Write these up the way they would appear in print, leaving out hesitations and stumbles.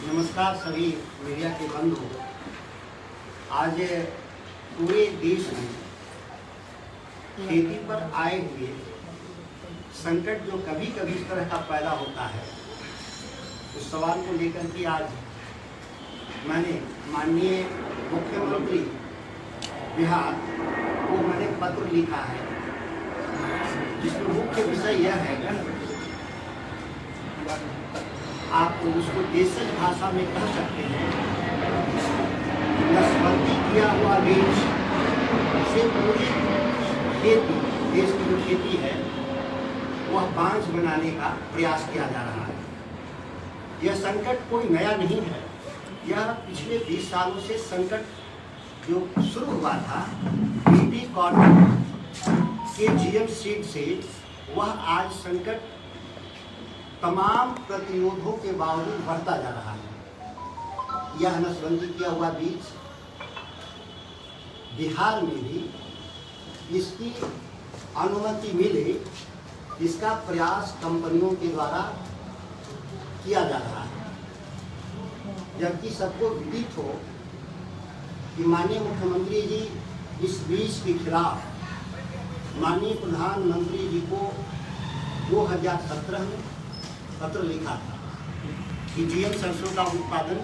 नमस्कार सभी मीडिया के बंधु। आज पूरे देश में खेती पर आए हुए संकट जो कभी कभी इस तरह का पैदा होता है, उस सवाल को लेकर के आज मैंने माननीय मुख्यमंत्री बिहार को मैंने पत्र लिखा है, जिसमें मुख्य विषय यह है, आप उसको देशज भाषा में कह सकते हैं, नसबंदी किया हुआ बीज से पूरी खेती, देश की जो खेती है वह बांझ बनाने का प्रयास किया जा रहा है। यह संकट कोई नया नहीं है, यह पिछले 20 सालों से संकट जो शुरू हुआ था बीटी कॉटन के जीएम सीड से, वह आज संकट तमाम प्रतिरोधों के बावजूद बढ़ता जा रहा है। यह नसबंदी किया हुआ बीज बिहार में भी इसकी अनुमति मिले, इसका प्रयास कंपनियों के द्वारा किया जा रहा है, जबकि सबको विदित हो कि माननीय मुख्यमंत्री जी इस बीज के खिलाफ माननीय प्रधानमंत्री जी को 2017 में पत्र लिखा था कि जीएम सरसों का उत्पादन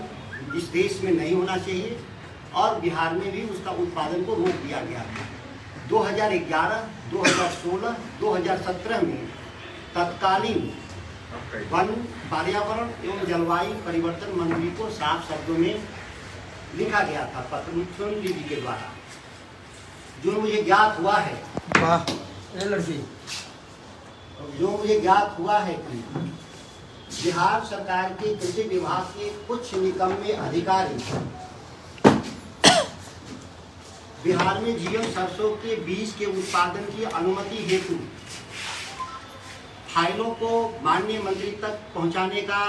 इस देश में नहीं होना चाहिए और बिहार में भी उसका उत्पादन को रोक दिया गया था। 2011, 2016, 2017 में तत्कालीन वन, पर्यावरण एवं जलवायु परिवर्तन मंत्री को साफ शब्दों में लिखा गया था पत्र मुख्यमंत्री जी के द्वारा। जो मुझे ज्ञात हुआ है कि बिहार सरकार के कृषि विभाग के कुछ निकम्मे अधिकारी बिहार में जीएम सरसों के बीज के उत्पादन की अनुमति हेतु फाइलों को माननीय मंत्री तक पहुंचाने का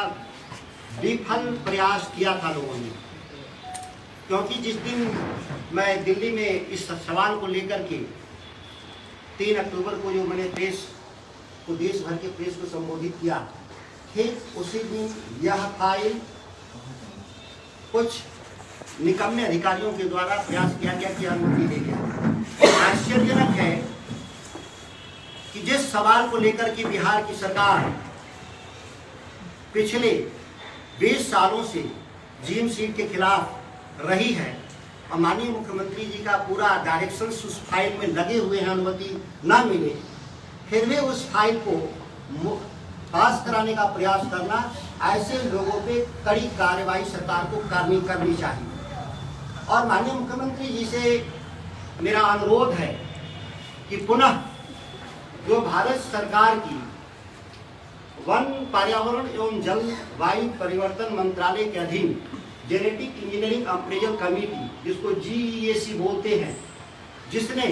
विफल प्रयास किया था लोगों ने। क्योंकि जिस दिन मैं दिल्ली में इस सवाल को लेकर के 3 अक्टूबर को जो मैंने प्रेस को, देश भर के प्रेस को संबोधित किया, ठीक उसी दिन यह फाइल कुछ निकम्मे अधिकारियों के द्वारा प्रयास किया गया कि अनुमति दे गया। आश्चर्यजनक है कि जिस सवाल को लेकर के बिहार की सरकार पिछले 20 सालों से जीएम सीड के खिलाफ रही है और माननीय मुख्यमंत्री जी का पूरा डायरेक्शन उस फाइल में लगे हुए हैं, अनुमति न मिले, फिर भी उस फाइल को पास कराने का प्रयास करना, ऐसे लोगों पे कड़ी कार्रवाई सरकार को करनी चाहिए। और माननीय मुख्यमंत्री जी से मेरा अनुरोध है कि पुनः जो भारत सरकार की वन, पर्यावरण एवं जलवायु परिवर्तन मंत्रालय के अधीन जेनेटिक इंजीनियरिंग अप्रेजल कमेटी, जिसको GEAC बोलते हैं, जिसने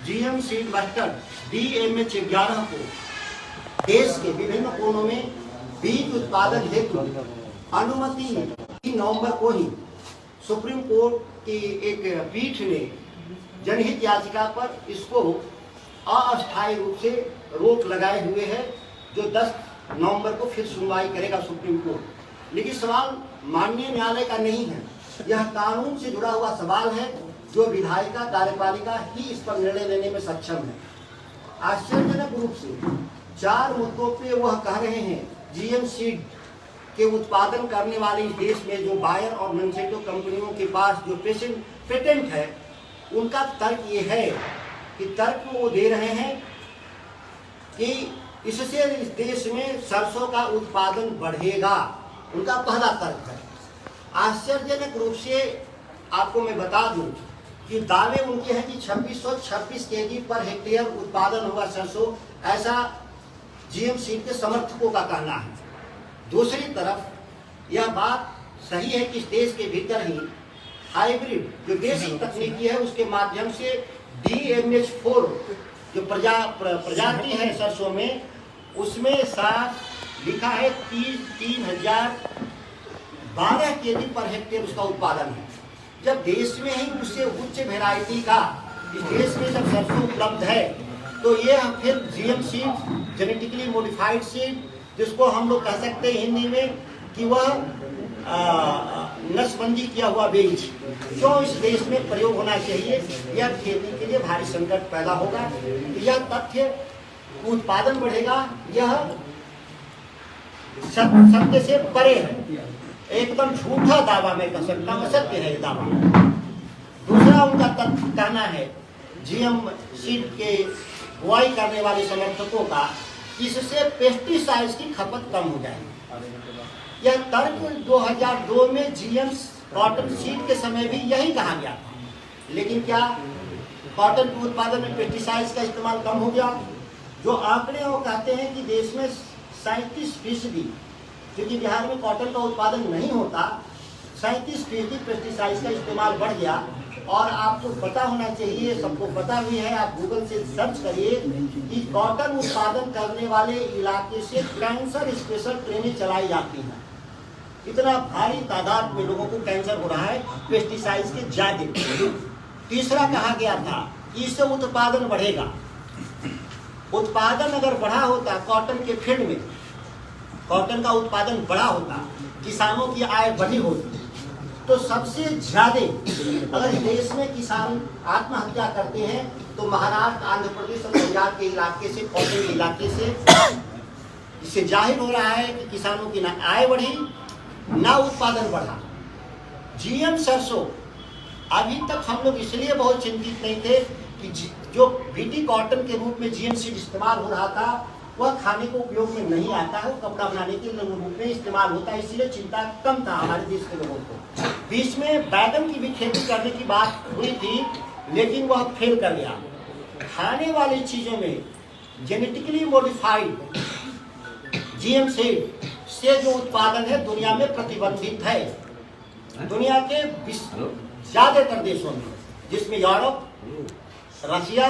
जीएम सीड मस्टर्ड DMH11 को देश के विभिन्न कोनों में बीज उत्पादन हेतु अनुमति 3 नवंबर को ही सुप्रीम कोर्ट की एक पीठ ने जनहित याचिका पर इसको अस्थायी रूप से रोक लगाए हुए है, जो 10 नवंबर को फिर सुनवाई करेगा सुप्रीम कोर्ट। लेकिन सवाल माननीय न्यायालय का नहीं है, यह कानून से जुड़ा हुआ सवाल है, जो विधायिका कार्यपालिका ही इस पर निर्णय लेने में सक्षम है। आश्चर्यजनक रूप से 4 मुद्दों पे वह कह रहे हैं जीएम सीड के उत्पादन करने वाले देश में जो बायर और मोंसेंटो कंपनियों के पास जो पेटेंट है, उनका तर्क ये है कि तर्क वो दे रहे हैं कि इससे इस देश में सरसों का उत्पादन बढ़ेगा, उनका पहला तर्क है। आश्चर्यजनक रूप से आपको मैं बता दूं कि दावे उनके हैं कि 2626 केजी पर हेक्टेयर उत्पादन होगा सरसों, ऐसा जीएम सीड के समर्थकों का कहना है। दूसरी तरफ यह बात सही है कि इस देश के भीतर ही हाइब्रिड जो देसी तकनीकी है, उसके माध्यम से DMH4 जो प्रजाति है सरसों में, उसमें साफ लिखा है 3012 केजी पर हेक्टेयर उसका उत्पादन है। जब देश में ही उससे उच्च वैरायटी का इस देश में जब सरसों उपलब्ध है, तो ये फिर GM seed, genetically modified seed, जिसको हम लोग कह सकते हैं हिंदी में कि वह टैक्सबंदी किया हुआ बीज क्यों इस देश में प्रयोग होना चाहिए? यह खेती के लिए भारी संकट पैदा होगा। यह तथ्य उत्पादन बढ़ेगा, यह सत्य से परे है, एकदम झूठा दावा मैं कह सकता हूँ, असत्य है ये दावा। दूसरा उनका तथ्य कहना है जीएम सीड के बुआई करने वाले समर्थकों का इससे पेस्टिसाइड्स की खपत कम हो जाएगी। यह तर्क 2002 में जीएम कॉटन सीड के समय भी यही कहा गया था, लेकिन क्या कॉटन के उत्पादन में पेस्टिसाइड्स का इस्तेमाल कम हो गया? जो आंकड़े वो कहते हैं कि देश में 37%, क्योंकि बिहार में कॉटन का उत्पादन नहीं होता, 37% पेस्टिसाइड्स का इस्तेमाल बढ़ गया। और आपको पता होना चाहिए, सबको पता भी है, आप गूगल से सर्च करिए कि कॉटन उत्पादन करने वाले इलाके से कैंसर स्पेशल ट्रेनें चलाई जाती हैं। इतना भारी तादाद में लोगों को कैंसर हो रहा है पेस्टिसाइड्स के ज्यादा। तीसरा कहा गया था कि इससे उत्पादन बढ़ेगा। उत्पादन अगर बढ़ा होता, कॉटन के फील्ड में कॉटन का उत्पादन बढ़ा होता, किसानों की आय बढ़ी होती, तो सबसे ज्यादा अगर देश में किसान आत्महत्या करते हैं तो महाराष्ट्र, आंध्र प्रदेश और पंजाब के इलाके से, कॉटन के इलाके से। इससे जाहिर हो रहा है कि किसानों की ना आय बढ़ी ना उत्पादन बढ़ा। जीएम सरसों, अभी तक हम लोग इसलिए बहुत चिंतित नहीं थे कि जो बीटी कॉटन के रूप में जीएम सीड इस्तेमाल हो रहा था वह खाने को उपयोग में नहीं आता है, वो कपड़ा बनाने के रूप में इस्तेमाल होता है, इसलिए चिंता कम था हमारे देश के लोगों को। बीच में बैगन की भी खेती करने की बात हुई थी, लेकिन वह फेल कर गया। खाने वाली चीजों में जेनेटिकली मॉडिफाइड जीएम सीड से जो उत्पादन है दुनिया में प्रतिबंधित है। दुनिया के ज्यादातर देशों में, जिसमें यूरोप, रशिया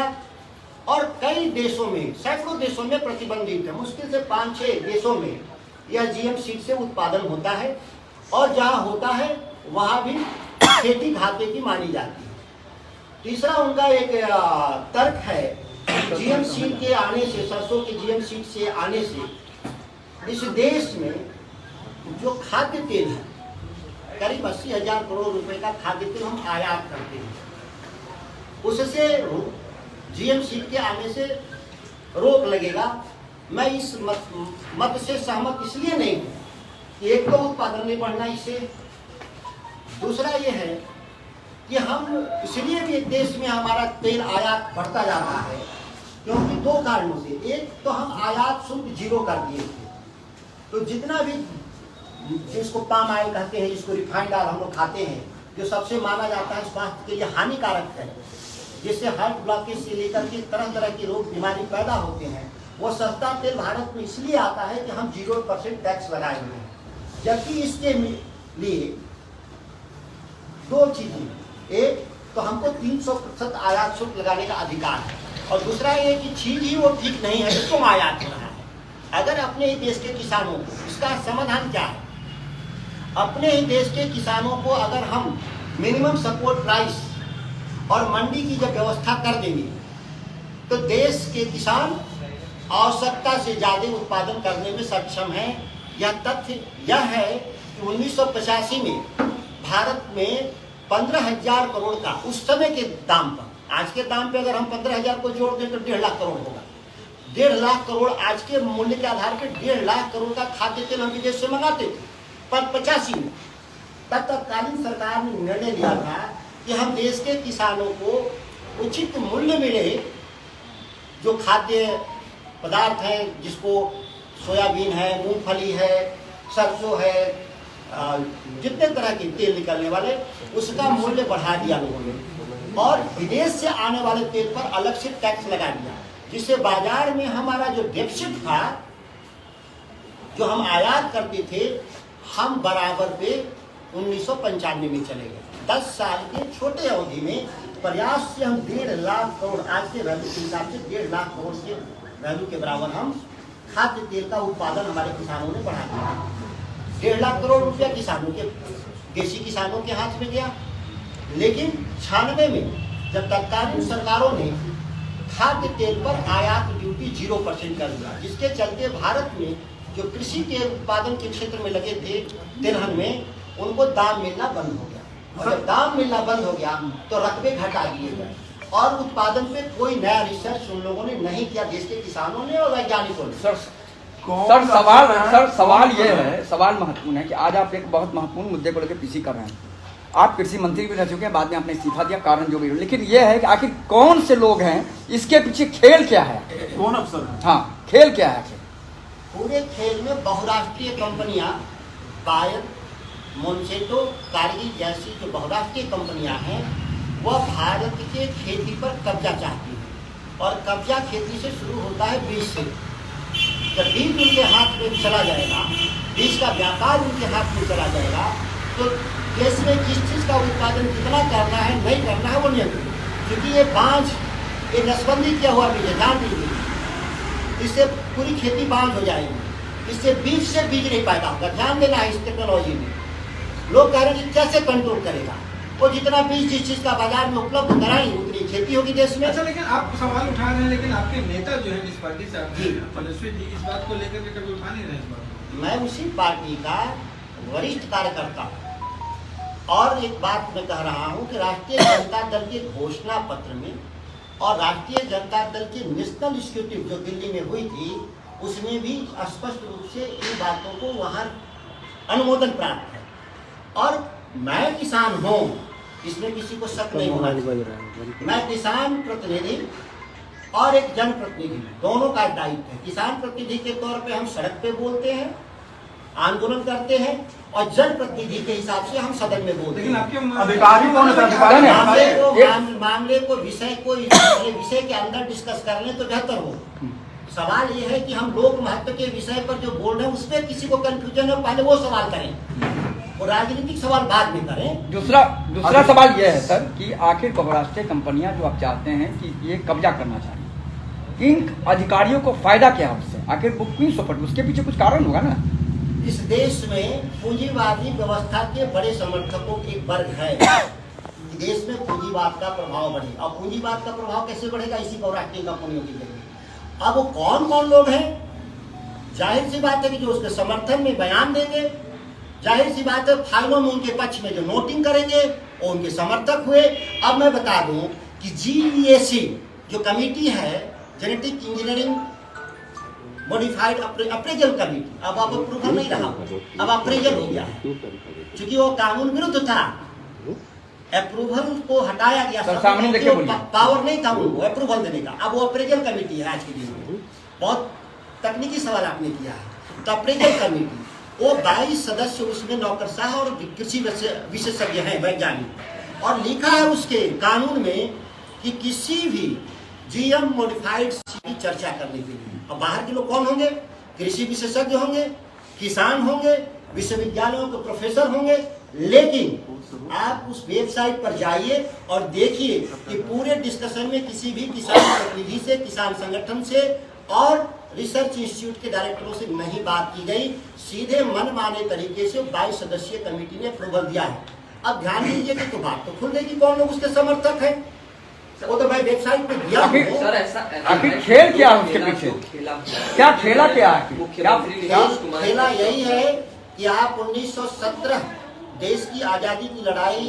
और कई देशों में, सैकड़ों देशों में प्रतिबंधित है। मुश्किल से 5-6 देशों में यह जीएम सीड से उत्पादन होता है, और जहां होता है वहां भी खेती घाटे की मानी जाती है। तीसरा उनका एक तर्क है, जीएम सीड के आने से, सरसों के जीएम सीड से आने से इस देश में जो खाद्य तेल है, करीब 80,000 करोड़ रुपए का खाद्य तेल हम आयात करते हैं, उससे जीएम सीड के आने से रोक लगेगा। मैं इस मत से सहमत इसलिए नहीं हूँ कि एक तो उत्पादन नहीं बढ़ना इससे, दूसरा ये है कि हम इसलिए भी देश में हमारा तेल आयात बढ़ता जा रहा है क्योंकि 2 कारणों से। एक तो हम आयात शुल्क 0 कर दिए थे, तो जितना भी जिसको पाम ऑयल कहते हैं, जिसको रिफाइंड ऑयल हम लोग खाते हैं, जो सबसे माना जाता है स्वास्थ्य के लिए हानिकारक है, जिससे हार्ट ब्लॉकेज से लेकर के तरह तरह की रोग बीमारी पैदा होते हैं, वो सस्ता तेल भारत में इसलिए आता है कि हम 0% टैक्स लगाए हुए हैं। जबकि इसके लिए 2 चीजें, एक तो हमको 300% आयात शुल्क लगाने का अधिकार है, और दूसरा ये कि चीज ही वो ठीक नहीं है तो क्यों आयात हो रहा है। अगर अपने ही देश के किसानों को, इसका समाधान क्या है? अपने ही देश के किसानों को अगर हम मिनिमम सपोर्ट प्राइस और मंडी की जब व्यवस्था कर देंगे तो देश के किसान आवश्यकता से ज्यादा उत्पादन करने में सक्षम हैं। यह तथ्य यह है कि 1985 में भारत में 15,000 करोड़ का, उस समय के दाम पर, आज के दाम पे अगर हम 15,000 को जोड़ दें तो 1.5 लाख करोड़ होगा। 1.5 लाख करोड़ आज के मूल्य के आधार पर 1.5 लाख करोड़ का खाद्य तेल हम विदेश से मंगाते थे। पर 85 में तब तत्कालीन सरकार ने निर्णय लिया था कि हम देश के किसानों को उचित मूल्य मिले, जो खाद्य पदार्थ हैं, जिसको सोयाबीन है, मूंगफली है, सरसों है, जितने तरह के तेल निकलने वाले, उसका मूल्य बढ़ा दिया लोगों ने, और विदेश से आने वाले तेल पर अलग से टैक्स लगा दिया, जिससे बाजार में हमारा जो डेफिसिट था, जो हम आयात करते थे, हम बराबर पे 1995 में चले गए। 10 साल के छोटे अवधि में प्रयास से हम 1.5 लाख करोड़, आज के वैल्यू के हिसाब से 1.5 लाख करोड़ के वैल्यू के बराबर हम खाद्य तेल का उत्पादन हमारे किसानों ने बढ़ा दिया। 1.5 लाख करोड़ रुपया किसानों के, देशी किसानों के हाथ में गया। लेकिन 96 में जब तत्कालीन सरकारों ने खाद्य तेल पर आयात ड्यूटी 0% कर दिया, जिसके चलते भारत में जो कृषि के उत्पादन के क्षेत्र में लगे थे तिलहन में, उनको दाम मिलना बंद हो गया, और जब दाम मिलना बंद हो गया तो रकबे घटा दिए गए, और उत्पादन पे कोई नया रिसर्च उन लोगों ने नहीं किया, देश के किसानों ने और वैज्ञानिकों ने। सर सवाल ये है, सवाल महत्वपूर्ण है कि आज आप एक बहुत महत्वपूर्ण मुद्दे को लेकर पीसी कर रहे हैं। आप कृषि मंत्री भी रह चुके हैं, बाद में आपने इस्तीफा दिया, कारण जो भी हो, लेकिन ये है कि आखिर कौन से लोग हैं, इसके पीछे खेल क्या है, कौन अफसर है? हाँ, खेल क्या है? पूरे खेल में बहुराष्ट्रीय कंपनियां, बायर, मोन्सेटो, कारगिल जैसी जो बहुराष्ट्रीय कंपनियां हैं, वह भारत के खेती पर कब्जा चाहती हैं, और कब्जा खेती से शुरू होता है बीज से। जब बीज उनके हाथ में चला जाएगा, बीज का व्यापार उनके हाथ में चला जाएगा, तो देश में जिस चीज़ का उत्पादन कितना करना है, नहीं करना है, वो नियंत्रण, क्योंकि ये बांझ, ये नसबंदी किया हुआ बीज है, जान लीजिए, इससे पूरी खेती बांझ हो जाएगी, इससे बीज से बीज नहीं पैदा होगा। ध्यान देना है इस टेक्नोलॉजी में। लोग कह रहे हैं कि कैसे कंट्रोल करेगा, वो जितना बीज जिस चीज़ का बाजार में उपलब्ध कराएंगे उतनी खेती होगी देश में। अच्छा, लेकिन आप सवाल उठा रहे हैं, लेकिन आपके नेता जो है जिस पार्टी से आप तेजस्वी जी, इस बात को लेकर के कभी उठा नहीं रहे? इस बात मैं उसी पार्टी का वरिष्ठ कार्यकर्ता हूँ, और एक बात मैं कह रहा हूँ कि राष्ट्रीय जनता दल के घोषणा पत्र में और राष्ट्रीय जनता दल की नेशनल एग्जीक्यूटिव जो दिल्ली में हुई थी, उसमें भी स्पष्ट रूप से इन बातों को वहाँ अनुमोदन प्राप्त है। और मैं किसान हूँ, इसमें किसी को शक नहीं होना चाहिए। मैं किसान प्रतिनिधि और एक जनप्रतिनिधि, दोनों का दायित्व है। किसान प्रतिनिधि के तौर पे हम सड़क पे बोलते हैं, आंदोलन करते हैं, और जनप्रतिनिधि के हिसाब से हम सदन में बोलते हैं। लेकिन आपके अधिकारी कौन है? मामले को विषय के अंदर डिस्कस कर लें तो बेहतर हो। सवाल ये है कि हम लोक महत्व के विषय पर जो बोल रहे हैं उसमें किसी को कंफ्यूजन है, पहले वो सवाल करें, और राजनीतिक सवाल बाद में करें। दूसरा सवाल यह है सर कि आखिर बहुराष्ट्रीय कंपनियां जो आप चाहते हैं कि ये कब्जा करना चाहिए, इन अधिकारियों को फायदा क्या है उससे? आखिर वो क्यों सपोर्ट, उसके पीछे कुछ कारण होगा ना? इस देश में पूंजीवादी व्यवस्था के बड़े समर्थकों के वर्ग है। देश में पूंजीवाद का प्रभाव बढ़े, और पूंजीवाद का प्रभाव कैसे बढ़ेगा? इसी बहुराष्ट्रीय कंपनियों के जरिए। अब वो कौन कौन लोग हैं? जाहिर सी बात है कि जो उसके समर्थन में बयान देंगे, जाहिर सी बात है फाइलों में उनके पक्ष में जो नोटिंग करेंगे वो उनके समर्थक हुए। अब मैं बता दूं कि GEAC जो कमेटी है, genetic engineering modified appraisal committee, अब अप्रूवल नहीं रहा, अब अप्रेजल हो गया है, क्योंकि वो कानून विरुद्ध था। अप्रूवल को हटाया गया, पावर नहीं था उनको अप्रूवल देने का। अब वो अप्रेजल कमेटी है आज के दिन में। बहुत तकनीकी सवाल आपने किया है। तो अप्रेजल कमेटी, वो 22 सदस्य उसमें नौकरशाह और कृषि विशेषज्ञ हैं, वैज्ञानिक, और लिखा है उसके कानून में कि किसी भी GM मॉडिफाइड की चर्चा करने के लिए, और बाहर के लोग कौन होंगे? कृषि विशेषज्ञ होंगे, किसान होंगे, विश्वविद्यालयों के प्रोफेसर होंगे। लेकिन आप उस वेबसाइट पर जाइए और देखिए कि पूरे डिस्कशन में किसी भी किसान प्रतिनिधि से, किसान संगठन से और रिसर्च इंस्टीट्यूट के डायरेक्टरों से नहीं बात की गई। सीधे मनमाने तरीके से 22 सदस्यीय कमेटी ने अप्रूवल दिया है। अब ध्यान दीजिए कि तो बात तो खुल देगी कौन लोग उसके समर्थक हैं, वो तो भाई वेबसाइट पे दिया। आखिर खेल क्या है उसके पीछे? क्या खेला क्या है? खेला यही है कि आप 1917 देश की आजादी की लड़ाई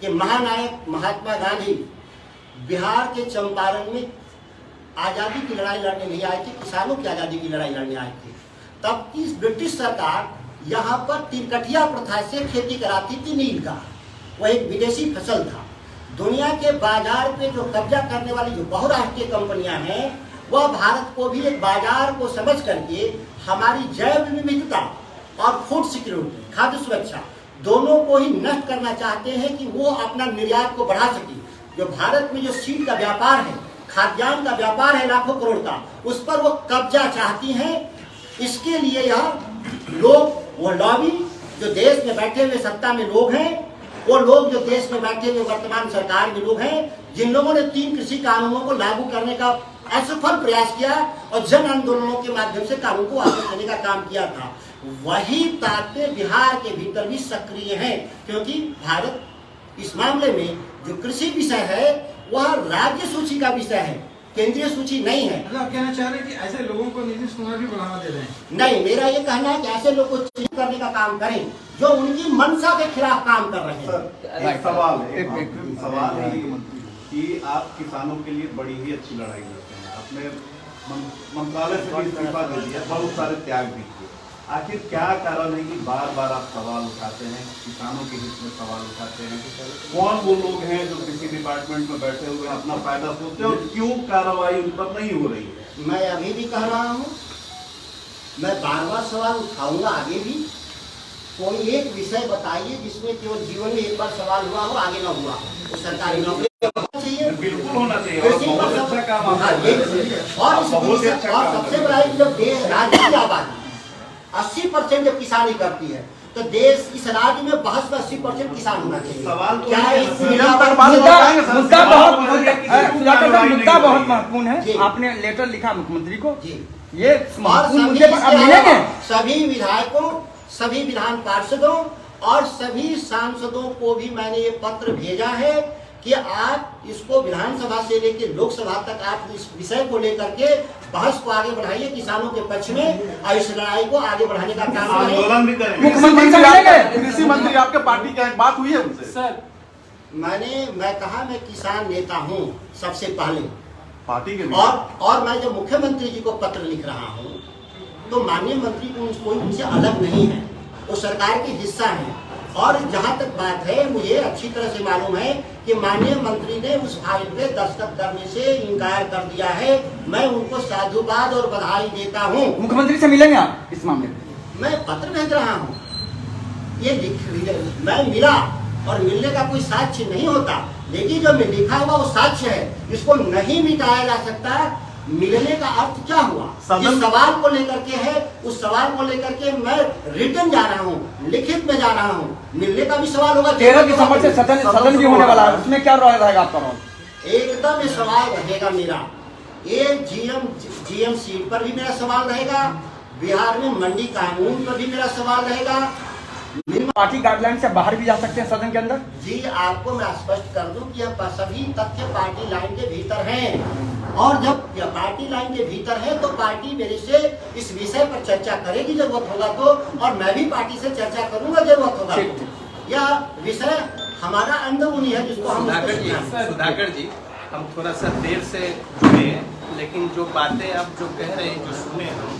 के महानायक महात्मा गांधी बिहार के चंपारण में आजादी की लड़ाई लड़ने नहीं आए थे, किसानों की आजादी की लड़ाई लड़ने आए थे। तब की ब्रिटिश सरकार यहाँ पर तिलकठिया प्रथा से खेती कराती थी नील का, वह एक विदेशी फसल था। दुनिया के बाजार पे जो कब्जा करने वाली जो बहुराष्ट्रीय कंपनियां हैं, वह भारत को भी एक बाजार को समझ करके हमारी जैव विविधता और फूड सिक्योरिटी, खाद्य सुरक्षा, दोनों को ही नष्ट करना चाहते हैं कि वो अपना निर्यात को बढ़ा सके। जो भारत में जो सीड का व्यापार है, खाद्यान्न का व्यापार है लाखों करोड़ का, उस पर वो कब्जा चाहती हैं। इसके लिए यह लोग, वो लॉबी जो देश में बैठे हुए सत्ता में लोग हैं, वो लोग जो देश में बैठे हुए वर्तमान सरकार के लोग हैं, जिन लोगों ने 3 कृषि कानूनों को लागू करने का असफल प्रयास किया और जन आंदोलनों के माध्यम से कानून को वापस लेने का काम किया था, वही ताकतें बिहार के भीतर भी सक्रिय हैं। क्योंकि भारत इस मामले में जो कृषि विषय है वह राज्य सूची का विषय है। केंद्रीय सूची नहीं है। मतलब आप कहना चाह रहे हैं कि ऐसे लोगों को नीतीश कुमार भी बढ़ावा दे रहे हैं? नहीं, मेरा ये कहना है कि ऐसे लोग को चिन्हित करने का काम करें जो उनकी मंशा के खिलाफ काम कर रहे हैं। सर, एक सवाल है, एक सवाल है कि आप किसानों के लिए बड़ी ही अच्छी लड़ाई लड़ते हैं, अपने मंत्रालय से भी इस्तीफा दे दिया, बहुत सारे त्याग भी किए, आखिर क्या कारण है कि बार बार आप सवाल उठाते हैं, किसानों के हित में सवाल उठाते हैं? कौन वो लोग हैं जो किसी डिपार्टमेंट में बैठे हुए अपना फायदा सोचते हैं और क्यों कार्रवाई उन पर नहीं हो रही है? मैं अभी भी कह रहा हूँ, मैं बार बार सवाल उठाऊंगा आगे भी। कोई एक विषय बताइए जिसमें केवल जीवन में एक बार सवाल हुआ हो, आगे ना हुआ हो। तो सरकारी नौकरी चाहिए, बिल्कुल होना चाहिए और बहुत अच्छा काम आप कर रहे हैं। और सबसे बड़ा जब देश राज्य की आबादी 80% जब किसानी करती है तो देश इस राज्य में 80% किसान होना चाहिए। सवाल तो क्या है, इस मुद्दा बहुत महत्वपूर्ण है। जी। आपने लेटर लिखा मुख्यमंत्री को, जी, ये और महत्वपूर्ण सभी मुद्दे पर अब मिलेंगे। सभी विधायकों, सभी विधान पार्षदों और सभी सांसदों को भी मैंने ये पत्र भेजा है कि आप इसको विधानसभा से लेकर लोकसभा तक आप इस विषय को लेकर के बहस को आगे बढ़ाइए, किसानों के पक्ष में और इस लड़ाई को आगे बढ़ाने का काम करें। आंदोलन भी करेंगे। मुख्यमंत्री से मिलेंगे। कृषि मंत्री आपके पार्टी की बात हुई है उनसे? सर, मैं कहा मैं किसान नेता हूँ सबसे पहले, पार्टी के और मैं जब मुख्यमंत्री जी को पत्र लिख रहा हूँ तो माननीय मंत्री कोई उनसे अलग नहीं है, वो सरकार के हिस्सा है। और जहाँ तक बात है, मुझे अच्छी तरह से मालूम है कि माननीय मंत्री ने उस फाइल पे दस्तखत करने से इनकार कर दिया है। मैं उनको साधुवाद और बधाई देता हूँ। मुख्यमंत्री से मिलेंगे आप इस मामले में? मैं पत्र भेज रहा हूँ, ये मैं मिला और मिलने का कोई साक्ष्य नहीं होता, लेकिन जो लिखा हुआ वो साक्ष्य है, इसको नहीं मिटाया जा सकता। मिलने का अर्थ क्या हुआ? जिस सवाल को लेकर के है, उस सवाल को लेकर के मैं रिटर्न जा रहा हूँ, लिखित में जा रहा हूँ। मिलने का भी सवाल होगा। 13 दिसंबर से सदन भी होने वाला है, उसमें क्या रहेगा आपका रोल? एकदम ये सवाल रहेगा मेरा। ये जीएम सीट पर भी मेरा सवाल रहेगा, बिहार में मंडी कानून पर भी मेरा सवाल रहेगा। पार्टी गाइडलाइन से बाहर भी जा सकते हैं सदन के अंदर? जी, आपको मैं स्पष्ट कर दूं कि यह सभी तथ्य पार्टी लाइन के भीतर हैं, और जब यह पार्टी लाइन के भीतर है तो पार्टी मेरे से इस विषय पर चर्चा करेगी जरूरत होगा तो, और मैं भी पार्टी से चर्चा करूंगा जरूरत होगा तो। यह विषय हमारा अंदरूनी है जिसको हम सुधाकर जी, हम थोड़ा सा देर से जुड़े, लेकिन जो बातें आप जो कह रहे हैं, जो सुने हम,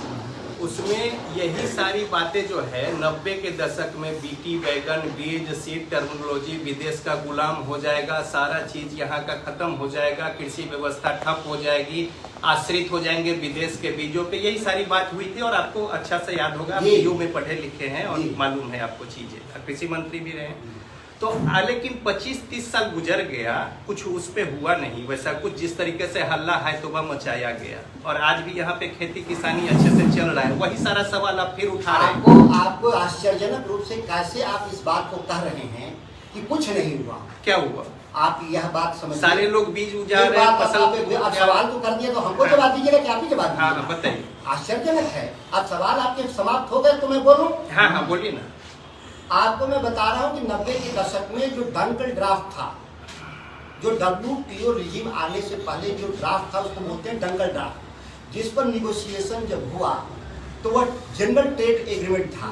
उसमें यही सारी बातें जो है 90 के दशक में बीटी बैगन बीज सीड टर्मिनोलॉजी, विदेश का गुलाम हो जाएगा, सारा चीज यहाँ का खत्म हो जाएगा, कृषि व्यवस्था ठप हो जाएगी, आश्रित हो जाएंगे विदेश के बीजों पे, यही सारी बात हुई थी। और आपको अच्छा से याद होगा, आप यूं में पढ़े लिखे हैं और मालूम है आपको चीजें, कृषि मंत्री भी रहे। तो लेकिन 25-30 साल गुजर गया, कुछ उस पे हुआ नहीं वैसा कुछ, जिस तरीके से हल्ला है तो वह मचाया गया, और आज भी यहाँ पे खेती किसानी अच्छे से चल रहा है। वही सारा सवाल आप फिर उठा रहे हैं। आपको आश्चर्यजनक रूप से कैसे आप इस बात को कह रहे हैं कि कुछ नहीं हुआ? क्या हुआ? आप यह बात समझ, सारे लोग बीज उजा रहे हैं, फसल आप सवाल तो कर दिया, तो हमको जवाब दीजिएगा कि आप ही जवाब? हाँ, बताइए। आश्चर्यजनक है। अब सवाल आपके समाप्त हो गए तो मैं बोलूं? हाँ, बोलिए ना। आपको मैं बता रहा हूं कि 90 के दशक में जो डंकल ड्राफ्ट था, जो WTO रिजीम आने से पहले जो ड्राफ्ट था उसको बोलते हैं डंकल ड्राफ्ट, जिस पर निगोशिएशन जब हुआ तो वह जनरल ट्रेड एग्रीमेंट था।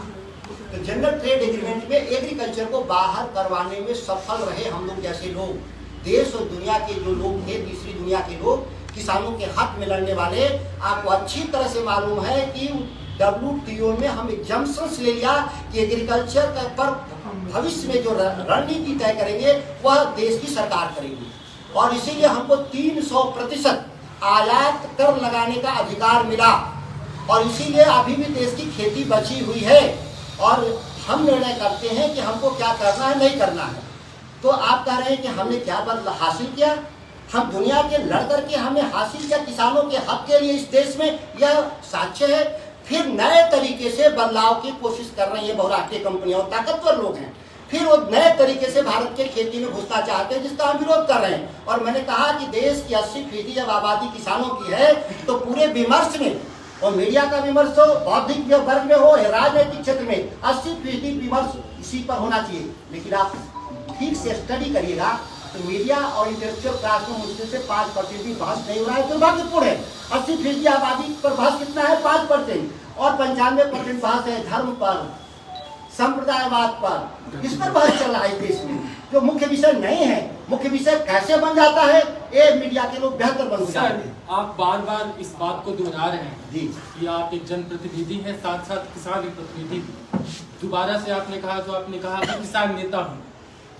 तो जनरल ट्रेड एग्रीमेंट में एग्रीकल्चर को बाहर करवाने में सफल रहे हम लोग जैसे लोग, देश और दुनिया के जो लोग थे, तीसरी दुनिया के लोग, किसानों के हक में लड़ने वाले। आपको अच्छी तरह से मालूम है कि WTO में हम एग्जम्पशंस ले लिया कि एग्रीकल्चर पर भविष्य में जो रणनीति तय करेंगे वह देश की सरकार करेगी, और इसीलिए हमको 300% आयात कर लगाने का अधिकार मिला, और इसीलिए अभी भी देश की खेती बची हुई है, और हम निर्णय करते हैं कि हमको क्या करना है, नहीं करना है। तो आप कह रहे हैं कि हमने क्या बदला हासिल किया? हम दुनिया के लड़ करके हमने हासिल किया किसानों के हक के लिए इस देश में, यह साक्ष्य है। फिर नए तरीके से बदलाव की कोशिश कर रही है बहुराष्ट्रीय कंपनियां, और ताकतवर लोग हैं, फिर वो नए तरीके से भारत के खेती में घुसना चाहते हैं, जिसका हम विरोध कर रहे हैं। और मैंने कहा कि देश की 80% जब आबादी किसानों की है तो पूरे विमर्श में, और मीडिया का विमर्श हो, बौद्धिक वर्ग में हो, राजनीतिक क्षेत्र में 80% विमर्श इसी पर होना चाहिए। लेकिन आप ठीक से स्टडी करिएगा तो मीडिया और इंटेलेक्चुअल क्लास में मुश्किल से 5% भी बहस नहीं हो रहा है, दुर्भाग्यपूर्ण है। 80% आबादी पर बहस कितना है? 5%, और 95% बहस है धर्म पर, संप्रदायवाद पर। इस पर बहस चल रहा है देश में, जो मुख्य विषय नहीं है। मुख्य विषय कैसे बन जाता है, ये मीडिया के लोग बेहतर बन जाते हैं। आप बार बार इस बात को दोहरा रहे हैं जी कि आप एक जनप्रतिनिधि हैं, साथ साथ किसान के प्रतिनिधि। दोबारा से आपने कहा तो आपने कहा मैं किसान नेता हूँ।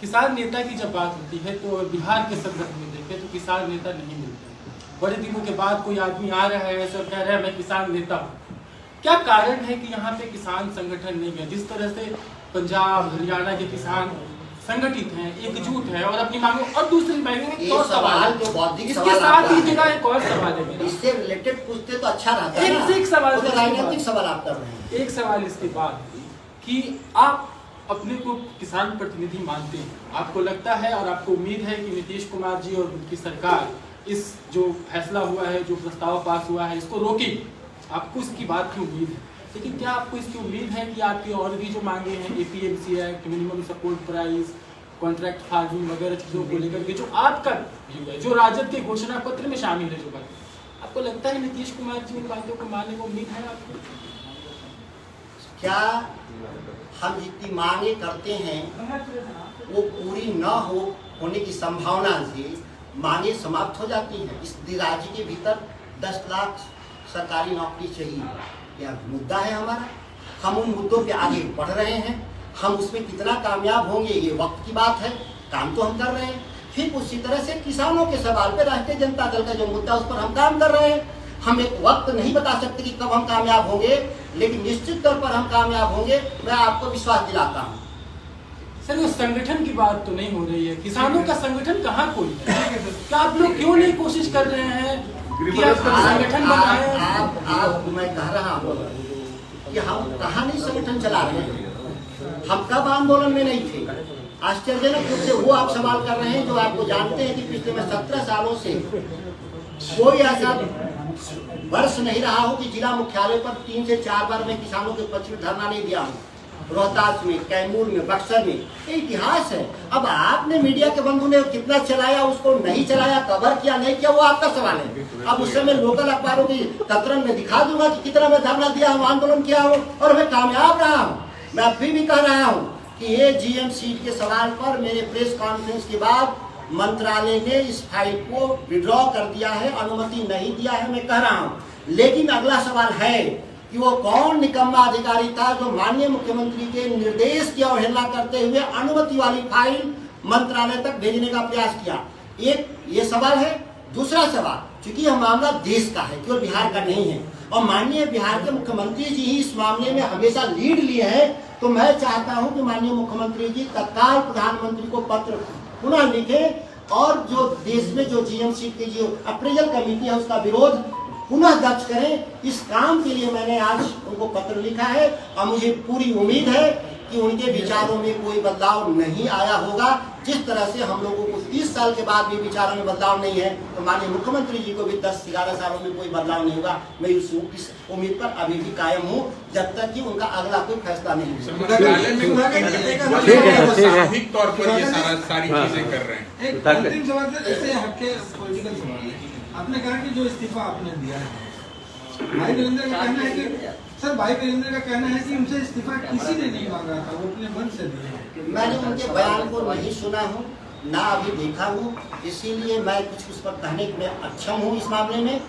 किसान नेता की जब बात होती है तो बिहार के संदर्भ में देखें तो किसान नेता नहीं मिलते। बड़े दिनों के बाद कोई आदमी आ रहा है ऐसा कह रहा है मैं किसान नेता हूँ। क्या कारण है कि यहाँ पे किसान संगठन नहीं है? जिस तरह से पंजाब हरियाणा के किसान संगठित हैं, एकजुट हैं और अपनी मांगों, और दूसरी मांगों में और सवाल जो बौद्धिक इसके सवाल साथ आता ही है, जगह एक और सवाल है मेरा। इससे रिलेटेड पूछते तो अच्छा रहता है एक ना। से एक सवाल वो तो से राजनीतिक सवाल आप कर रहे हैं। एक सवाल इसके बाद कि आप अपने को किसान प्रतिनिधि मानते हैं, आपको लगता है और आपको उम्मीद है कि नीतीश कुमार जी और उनकी सरकार इस जो फैसला हुआ है, जो प्रस्ताव पास हुआ है, इसको रोकेगी। आपको इसकी बात की उम्मीद है, लेकिन क्या आपको इसकी उम्मीद है कि आपकी और भी जो मांगे हैं, APMC act, minimum support price, contract farming वगैरह चीज़ों को लेकर के जो आपका व्यू है, जो राजद के घोषणा पत्र में शामिल है, जो बात आपको लगता है नीतीश कुमार जी उन बातों को मानने को उम्मीद है आपको? क्या हम जितनी मांगे करते हैं वो पूरी न होने की संभावना से मांगे समाप्त हो जाती हैं? इस राज्य के भीतर 10 लाख सरकारी नौकरी चाहिए, यह मुद्दा है हमारा। हम उन मुद्दों पे आगे बढ़ रहे हैं। हम उसमें कितना कामयाब होंगे ये वक्त की बात है। काम तो हम कर रहे हैं। ठीक उसी तरह से किसानों के सवाल पे राष्ट्रीय जनता दल का जो मुद्दा, उस पर हम काम कर रहे हैं। हम एक वक्त नहीं बता सकते कि कब हम कामयाब होंगे, लेकिन निश्चित तौर पर हम कामयाब होंगे, मैं आपको विश्वास दिलाता हूँ। सर वो संगठन की बात तो नहीं हो रही है, किसानों का संगठन कहाँ कोई है? क्या आप लोग क्यों नहीं कोशिश कर रहे हैं कि आप संगठन बनाएं? आप मैं कह रहा हूँ कि हम कहाँ नहीं संगठन चला रहे हैं। हम कब आंदोलन में नहीं थे? आश्चर्यजनक रूप से वो आप सवाल कर रहे हैं जो आपको जानते हैं कि पिछले में 17 सालों से कोई ऐसा वर्ष नहीं रहा हो कि जिला मुख्यालय पर 3 से 4 बार मैं किसानों के पक्ष में धरना नहीं दिया हूँ। रोहतास में, कैमूर में, बक्सर में, ये इतिहास है। अब आपने मीडिया के बंधु ने कितना चलाया, उसको नहीं चलाया, कवर किया नहीं किया, वो आपका सवाल है। अब उस समय लोकल अखबारों की कतरन में दिखा दूंगा कि कितना मैं धरना दिया हूँ, आंदोलन किया हूँ और मैं कामयाब रहा हूँ। मैं अभी भी कह रहा हूँ कि ये GM सीट के सवाल पर मेरे प्रेस कॉन्फ्रेंस के बाद मंत्रालय ने इस फाइल को विड्रॉ कर दिया है, अनुमति नहीं दिया है, मैं कह रहा हूँ। लेकिन अगला सवाल है कि वो कौन निकम्मा अधिकारी था जो माननीय मुख्यमंत्री के निर्देश की अवहेलना करते हुए अनुमति वाली फाइल मंत्रालय तक भेजने का प्रयास किया। एक ये सवाल है। दूसरा सवाल, चूंकि यह मामला देश का है, केवल बिहार का नहीं है, और माननीय बिहार के मुख्यमंत्री जी ही इस मामले में हमेशा लीड लिए हैं, तो मैं चाहता हूं कि माननीय मुख्यमंत्री जी तत्काल प्रधानमंत्री को पत्र पुनः लिखें और जो देश में जो GM सीट की जो अप्रेजल कमेटी है उसका विरोध पुनः दर्ज करें। इस काम के लिए मैंने आज उनको पत्र लिखा है और मुझे पूरी उम्मीद है कि उनके विचारों में कोई बदलाव नहीं आया होगा। जिस तरह से हम लोगों को 30 साल के बाद भी विचारों में बदलाव नहीं है, तो माननीय मुख्यमंत्री जी को भी 10-11 सालों में कोई बदलाव नहीं होगा। मैं इस उम्मीद पर अभी भी कायम हूँ जब तक कि उनका अगला कोई फैसला नहीं होगा। सामूहिक तौर पर ये सारी चीजें कर रहे हैं। एक अंतिम सवाल सर, इससे हटके पॉलिटिकल सवाल है। आपने कहा कि जो इस्तीफा आपने दिया है, भाई वीरेंद्र का कहना है कि सर भाई वीरेंद्र का कहना है कि उनसे इस्तीफा किसी ने नहीं मांगा था, वो अपने मन से दिए। मैंने उनके बयान को नहीं सुना हूँ, ना अभी देखा हूँ, इसीलिए मैं कुछ उस पर कहने में अक्षम हूँ इस मामले में।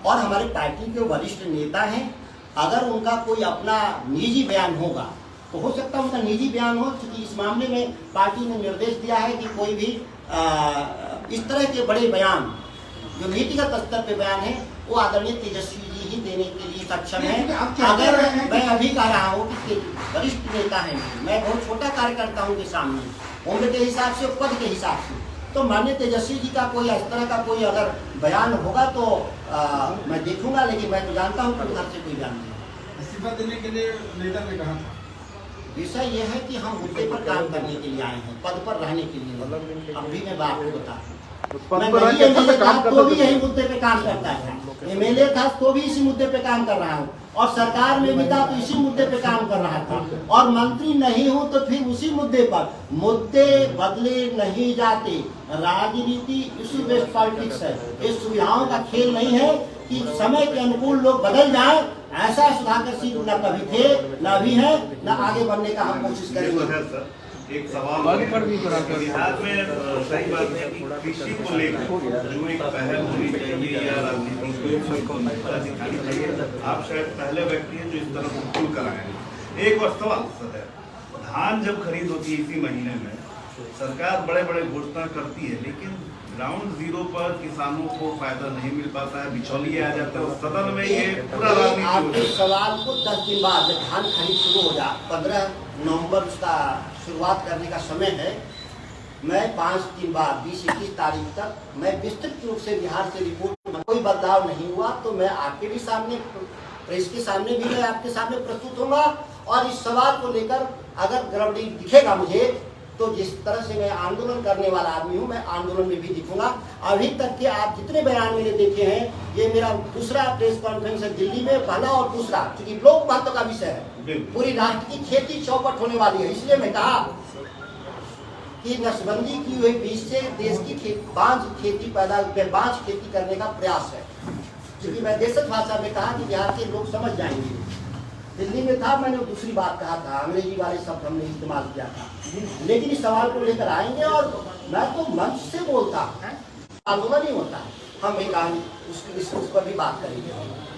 और हमारे पार्टी के वरिष्ठ नेता हैं, अगर उनका कोई अपना निजी बयान होगा तो हो सकता है उनका निजी बयान हो, क्योंकि इस मामले में पार्टी ने निर्देश दिया है कि कोई भी इस तरह के बड़े बयान जो नीतिगत स्तर पे बयान है वो आदरणीय तेजस्वी जी ही देने के लिए सक्षम है। अगर मैं अभी कह रहा हूँ कि वरिष्ठ नेता है, मैं बहुत छोटा कार्यकर्ता हूँ के सामने उम्र के हिसाब से, पद के हिसाब से, तो माननीय तेजस्वी जी का कोई इस तरह का कोई अगर बयान होगा तो मैं देखूंगा, लेकिन मैं तो जानता हूँ कि उधर से कोई बयान नहीं। इस्तीफा देने के लिए नेता ने कहा था। विषय यह है कि हम मुद्दे पर काम करने के लिए आए हैं, पद पर रहने के लिए। अब भी मैं बात को बताऊँ, मैं नहीं एमएलए था तो भी यही मुद्दे पे काम करता था, एमएलए था तो भी इसी मुद्दे पे काम कर रहा हूँ, और सरकार में भी था तो इसी मुद्दे पे काम कर रहा था, और मंत्री नहीं हूँ तो फिर उसी मुद्दे पर। मुद्दे बदले नहीं जाते, राजनीति इशू बेस्ड पॉलिटिक्स है, ये सुविधाओं का खेल नहीं है कि समय के अनुकूल लोग बदल जाए। ऐसा सुधाकर सिंह न कभी थे, न अभी है, न आगे बढ़ने का हम कोशिश करेंगे। एक सवाल बिहार में सही बात है कि कृषि को लेकर जो एक पहल होनी चाहिए या राजनीति को दिखानी चाहिए, आप शायद पहले व्यक्ति हैं जो इस तरह को खुल कर आए हैं। एक और सवाल सर है, धान जब खरीद होती है इसी महीने में, सरकार बड़े बड़े घोषणा करती है, लेकिन ग्राउंड जीरो पर किसानों को फायदा नहीं मिल पाता है, बिचौलिए आ जाता है, और सदन में ये पूरा आपके सवाल को 10 दिन बाद धान खरीद शुरू हो जाए, 15 नवंबर उसका शुरुआत करने का समय है। मैं 5 दिन बाद 20-21 तारीख तक मैं विस्तृत रूप से बिहार से रिपोर्ट, कोई बदलाव नहीं हुआ तो मैं आपके भी सामने, प्रेस के सामने भी मैं आपके सामने प्रस्तुत होगा, और इस सवाल को लेकर अगर गड़बड़ी दिखेगा मुझे तो जिस तरह से मैं आंदोलन करने वाला आदमी हूँ, मैं आंदोलन में भी दिखूंगा। अभी तक के आप जितने बयान मैंने देखे हैं, ये मेरा दूसरा प्रेस कॉन्फ्रेंस है दिल्ली में, पहला और दूसरा, क्योंकि लोक महत्व का विषय है, पूरी राष्ट्र की खेती चौपट होने वाली है। इसलिए मैं कहा कि नसबंदी की हुई बीच से देश की बांझ खेती करने का प्रयास है, क्योंकि मैं देशज भाषा में कहा कि बिहार के लोग समझ जाएंगे। दिल्ली में था, मैंने दूसरी बात कहा था, अंग्रेजी वाले शब्द हमने इस्तेमाल किया था, लेकिन इस सवाल को लेकर आएंगे, और मैं तो मंच से बोलता, आंदोलन नहीं होता, हम एक उस पर भी बात करेंगे।